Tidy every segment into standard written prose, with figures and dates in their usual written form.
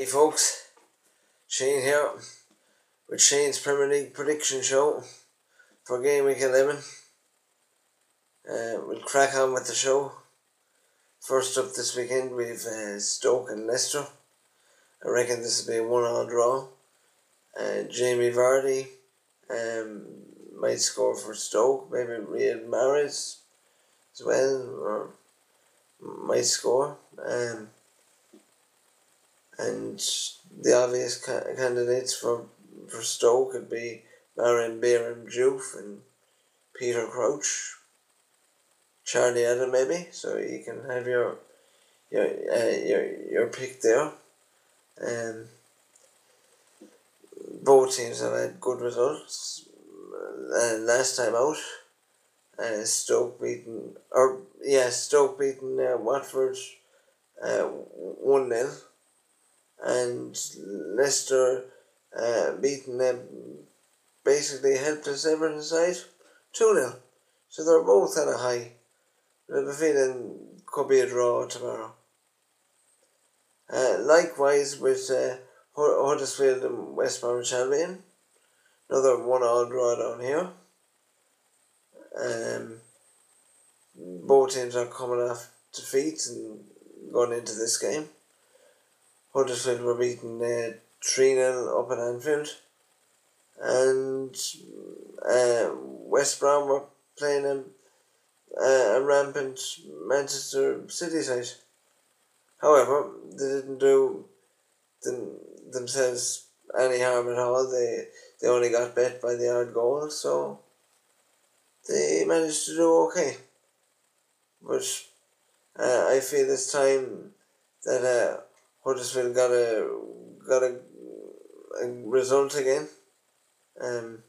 Hey folks, Shane here with Shane's Premier League prediction show for game week 11. We'll crack on with the show. First up this weekend we've Stoke and Leicester. I reckon this will be a 1-1 draw. Jamie Vardy might score for Stoke, maybe Riyad Mahrez as well, or might score. And the obvious candidates for Stoke could be Marouane Béram-Diouf and Peter Crouch, Charlie Adam maybe. So you can have your pick there. Both teams have had good results last time out. Stoke beaten Watford 1-0. And Leicester beaten them, basically helpless Everton side 2-0. So they're both at a high. I have a feeling could be a draw tomorrow. Likewise with Huddersfield and West Bromwich Albion, another 1-1 draw down here. Both teams are coming off defeats and going into this game. Huddersfield were beaten 3-0 up at Anfield, and West Brom were playing a rampant Manchester City side. However, they didn't do themselves any harm at all. They only got bet by the odd goal, so they managed to do okay. But I feel this time that Huddersfield got a result again. 3-0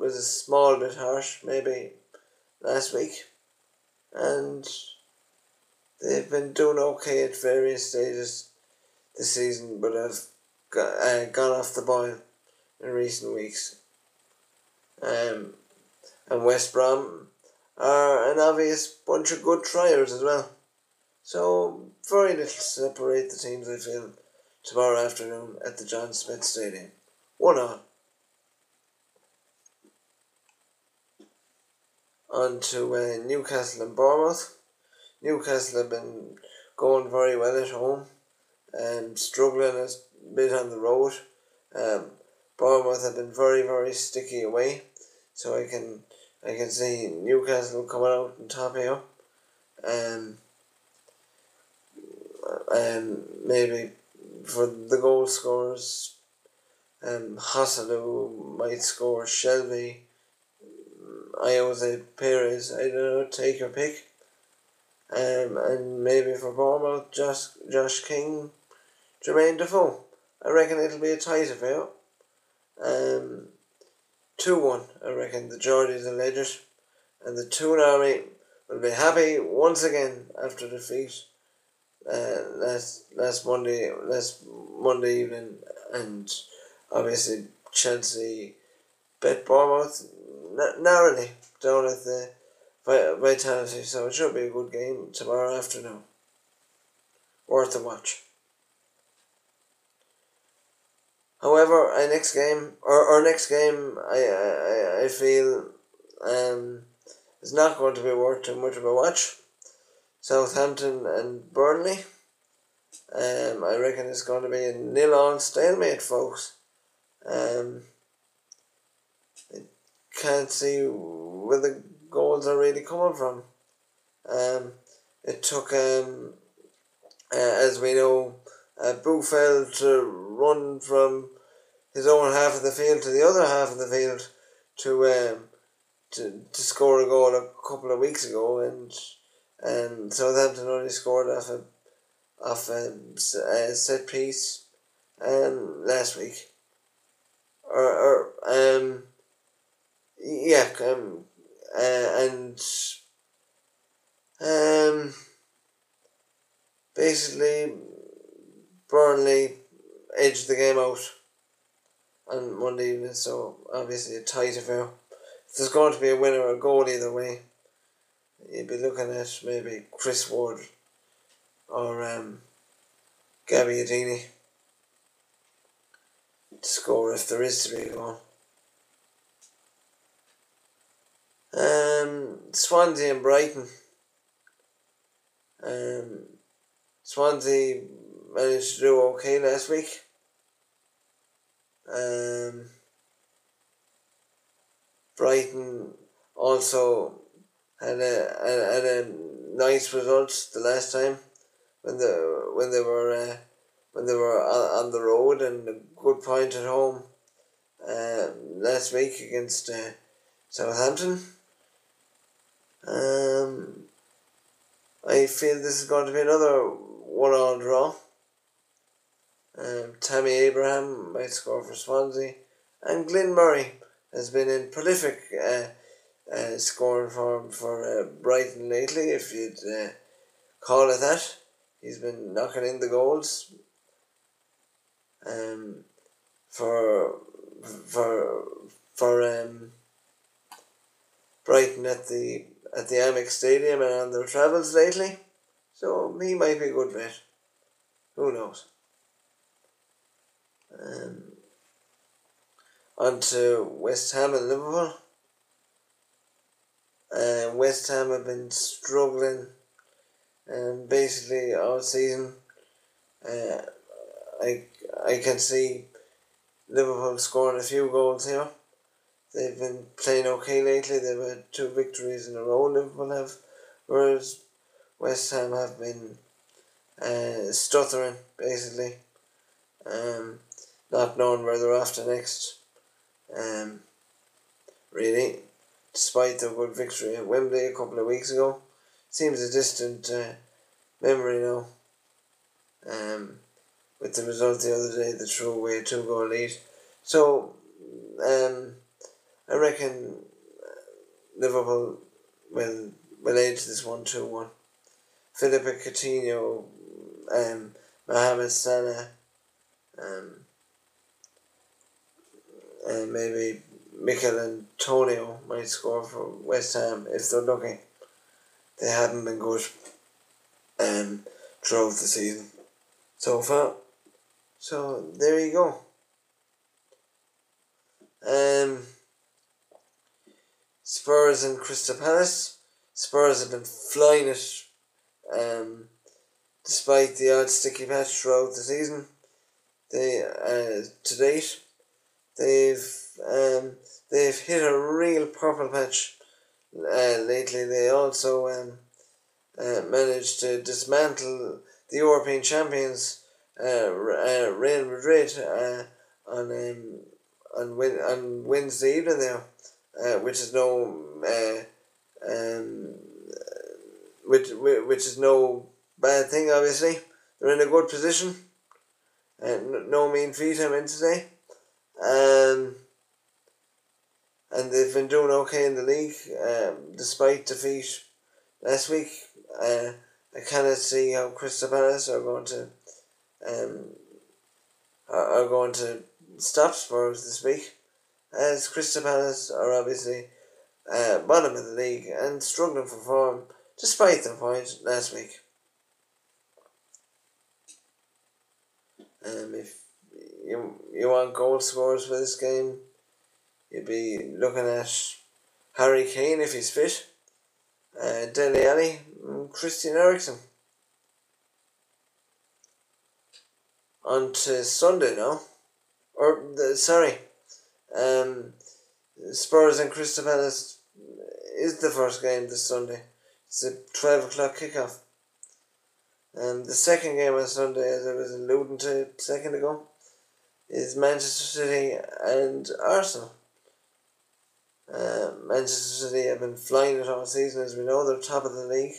was a small bit harsh maybe last week, and they've been doing okay at various stages this season, but have gone off the boil in recent weeks. And West Brom are an obvious bunch of good triers as well. So, very little to separate the teams, I feel, tomorrow afternoon at the John Smith Stadium. 1-1. On to Newcastle and Bournemouth. Newcastle have been going very well at home and struggling a bit on the road. Bournemouth have been very, very sticky away. So I can see Newcastle coming out on top here. And maybe for the goal scorers, Hassanu might score, Shelby, Jose Perez, I don't know, take your pick. And maybe for Bournemouth, Josh King, Jermaine Defoe. I reckon it'll be a tight affair. 2-1, I reckon the Geordies will edge it, and the Toon Army will be happy once again after defeat last Monday evening, and obviously Chelsea bet Bournemouth narrowly down at the Vitality, so it should be a good game tomorrow afternoon. Worth a watch. However, our next game, I feel is not going to be worth too much of a watch. Southampton and Burnley. I reckon it's going to be a 0-0 stalemate, folks. I can't see where the goals are really coming from. It took, as we know, Buffel to run from his own half of the field to the other half of the field to score a goal a couple of weeks ago, and Southampton only scored off a set piece last week. Basically Burnley edged the game out on Monday evening, so obviously a tight affair. If there's going to be a winner or a goal either way, you'd be looking at maybe Chris Ward or Gabbiadini to score if there is to be a goal. Swansea and Brighton. Swansea managed to do okay last week. Brighton also had a nice result the last time when they were on the road, and a good point at home last week against Southampton. I feel this is going to be another 1-1 draw. Tammy Abraham might score for Swansea, and Glenn Murray has been in prolific scoring form for Brighton lately, if you'd call it that. He's been knocking in the goals for Brighton at the Amex Stadium and on their travels lately, so he might be a good bet. Who knows? On to West Ham and Liverpool. West Ham have been struggling basically all season. I can see Liverpool scoring a few goals here. They've been playing okay lately. They've had 2 victories in a row, Liverpool have, whereas West Ham have been stuttering, basically. Not knowing where they're off to next. Really, despite their good victory at Wembley a couple of weeks ago. Seems a distant memory now. With the result the other day, they threw away a 2-goal lead. So, I reckon Liverpool will edge this 1-2-1. Philippe Coutinho, Mohamed Salah, and maybe Mikel Antonio might score for West Ham if they're lucky. They haven't been good throughout the season so far. So there you go. Spurs and Crystal Palace. Spurs have been flying it despite the odd sticky patch throughout the season. They to date they've hit a real purple patch lately. They also managed to dismantle the European champions Real Madrid on Wednesday evening there, which is no bad thing. Obviously, they're in a good position. No mean feat, I meant to say. And they've been doing okay in the league, despite defeat last week. I cannot see how Crystal Palace are going to stop Spurs this week, as Crystal Palace are obviously bottom of the league and struggling for form despite their point last week. If you want goal scorers for this game, you'd be looking at Harry Kane if he's fit, Dele Alli, Christian Eriksen. On to Sunday now. Spurs and Crystal Palace is the first game this Sunday. It's a 12 o'clock kickoff. The second game on Sunday, as I was alluding to a second ago, is Manchester City and Arsenal. Manchester City have been flying it all season, as we know. They're top of the league.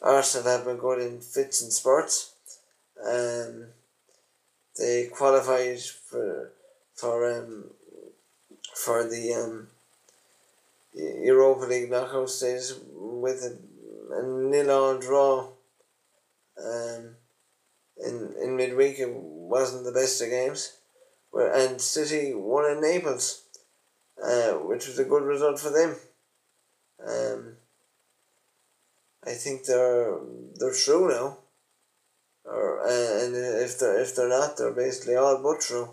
Arsenal have been good in fits and spurts. They qualified for the Europa League knockout stage with a 0-0 draw. In midweek, it wasn't the best of games. And City won in Naples, which was a good result for them. I think they're through now, or and if they're not, they're basically all but through.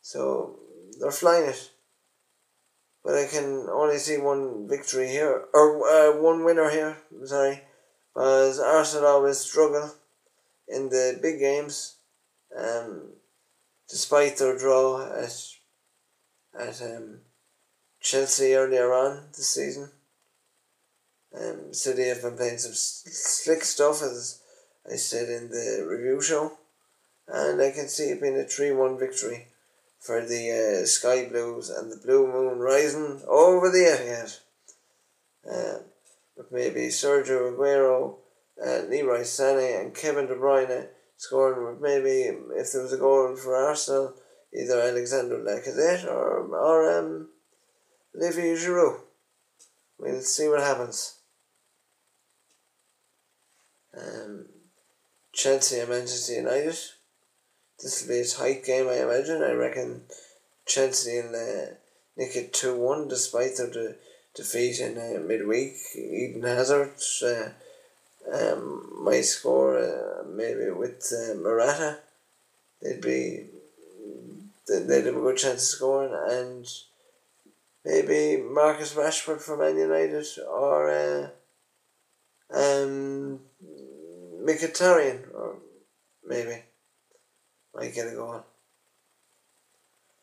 So they're flying it. But I can only see one victory here, or one winner here, sorry, because Arsenal always struggle in the big games, despite their draw at Chelsea earlier on this season. City have been playing some slick stuff, as I said in the review show, and I can see it being a 3-1 victory for the Sky Blues and the Blue Moon rising over the Etihad. With maybe Sergio Aguero, Leroy Sané and Kevin De Bruyne scoring, with maybe, if there was a goal for Arsenal, either Alexander Lacazette or Olivier Giroud. We'll see what happens. Chelsea and Manchester United. This will be a tight game, I imagine. I reckon Chelsea will nick it 2-1 despite their defeat in midweek. Eden Hazard might score maybe with Morata. They'd have a good chance of scoring, and maybe Marcus Rashford for Man United or Mkhitaryan, or maybe might get a goal.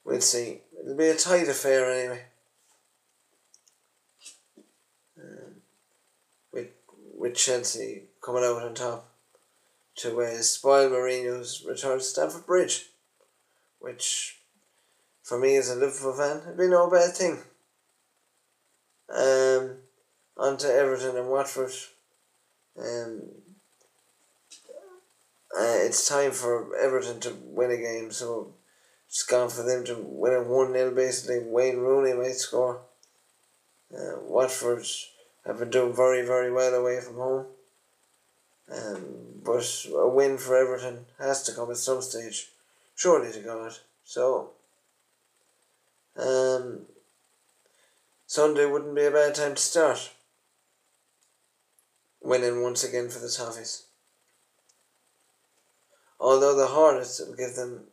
We'll see. It'll be a tight affair anyway. With Chelsea coming out on top to spoil Mourinho's return to Stamford Bridge, which for me as a Liverpool fan would be no bad thing. On to Everton and Watford. It's time for Everton to win a game, so it's gone for them to win it 1-0 basically. Wayne Rooney might score. Watford have been doing very, very well away from home. But a win for Everton has to come at some stage, surely to God. So, Sunday wouldn't be a bad time to start winning once again for the Toffees. Although the Hornets will give them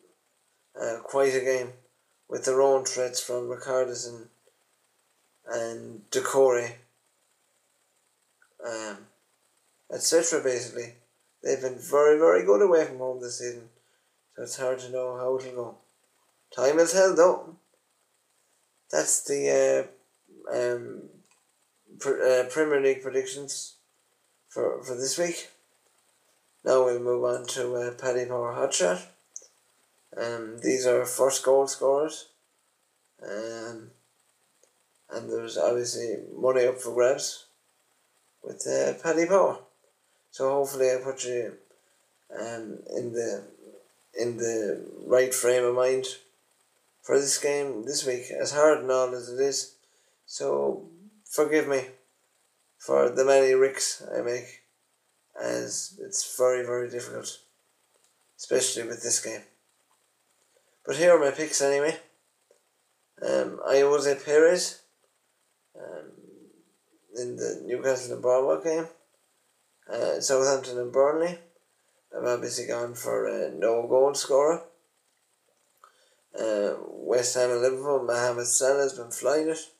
quite a game with their own threats from Ricardison and Decore, etc. Basically, they've been very, very good away from home this season, so it's hard to know how it'll go. Time will tell, though. That's the Premier League predictions for this week. Now we'll move on to Paddy Power Hotshot. These are first goal scorers. And there's obviously money up for grabs with Paddy Power. So hopefully I put you in the right frame of mind for this game this week, as hard and all as it is. So forgive me for the many ricks I make, as it's very, very difficult, especially with this game. But here are my picks anyway. Jose Perez in the Newcastle and Bournemouth game. Southampton and Burnley. I've obviously gone for no goal scorer. West Ham and Liverpool, Mohamed Salah has been flying it,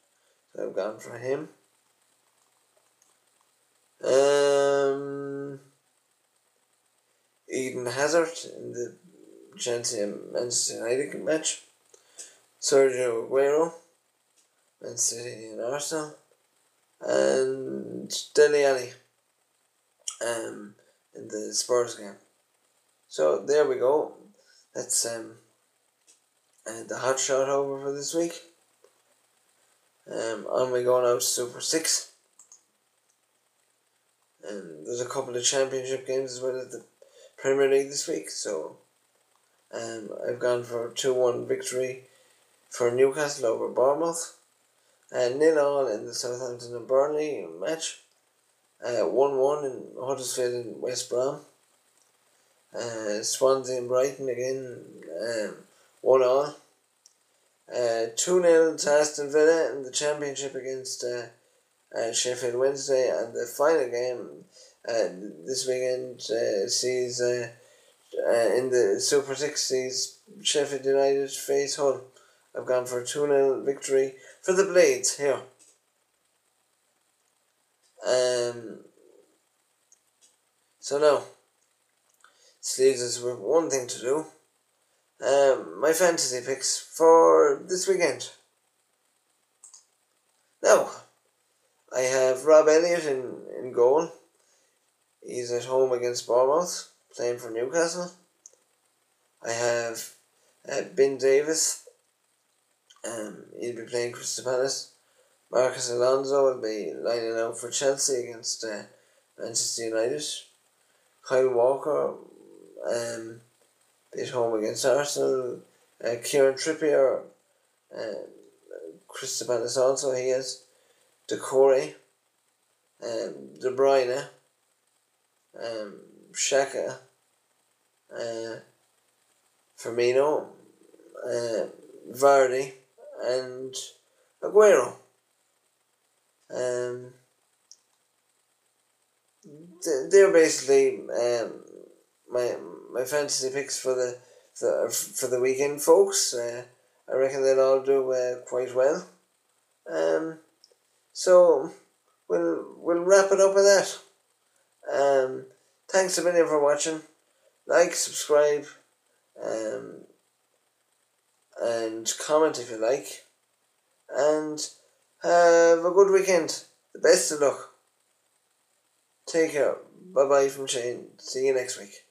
so I've gone for him. Eden Hazard in the Chelsea and Manchester United match. Sergio Aguero, Man City and Arsenal. And Dele Alli in the Spurs game. So there we go. That's the hot shot over for this week. On we go now to Super 6. There's a couple of championship games as well as the Premier League this week, so I've gone for a 2-1 victory for Newcastle over Bournemouth, and 0-0 in the Southampton and Burnley match, 1-1 in Huddersfield and West Brom, Swansea and Brighton again, 1-1, 2-0 to Aston Villa in the championship against Sheffield Wednesday, and the final game, this weekend sees in the Super 60s Sheffield United face Hull. I've gone for a 2-0 victory for the Blades here. So now, this leaves us with one thing to do. My fantasy picks for this weekend. Now, I have Rob Elliott in goal. He's at home against Bournemouth, playing for Newcastle. I have Ben Davis. He'll be playing Crystal Palace. Marcus Alonso will be lining out for Chelsea against Manchester United. Kyle Walker be at home against Arsenal. Kieran Trippier, Crystal Palace also. He has Decore, De Bruyne, Xhaka, Firmino, Vardy, and Aguero. They're basically my fantasy picks for the weekend, folks. I reckon they'll all do quite well. So we'll wrap it up with that. Thanks a million for watching. Like, subscribe, and comment if you like. And have a good weekend. The best of luck. Take care. Bye bye from Shane. See you next week.